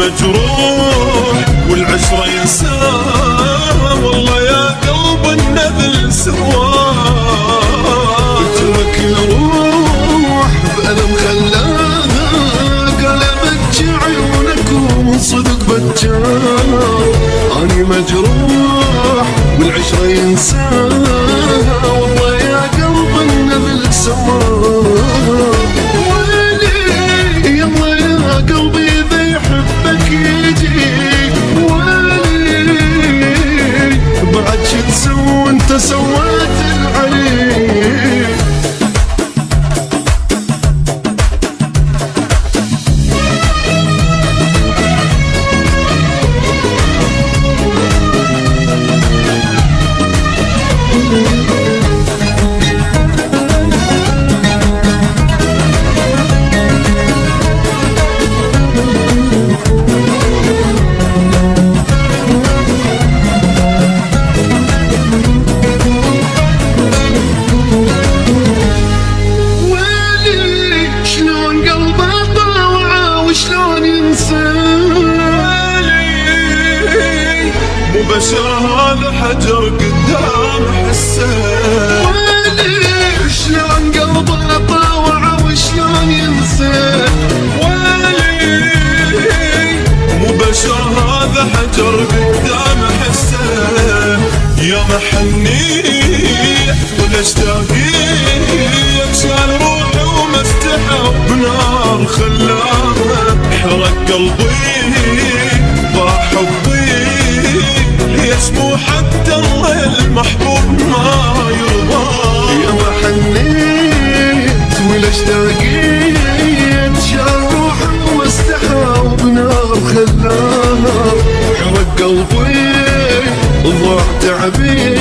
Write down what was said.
مجروح والعشرة ينساه، والله يا قلب النذل سواه. ترك يروح بألم خلاها، قلبت عيونك ومن صدق بتجاه. أني مجروح والعشرة ينساها، والله يا قلب النذل سواه. ويلي يلا يا قلبي إذا يحبك يجي، ويلي بعد شو تسوي انت سويت العليل. بشر هذا حجر قدام حسه، ويلي شلون قلبه طاوع وشلون ينسى. ويلي مو بشر هذا حجر قدام حسه. يا محنيت ولا اشتاقيت، شال روحي ومفتحه بنار خلاها. حرق قلبي ضاع حبي، ليش مو حتى الله المحبوب ما يرضى. يا ما حنيت ولا اشتاقيت، شال روحي واستحى وبنار خلاها. حرق قلبي ضاع تعبي،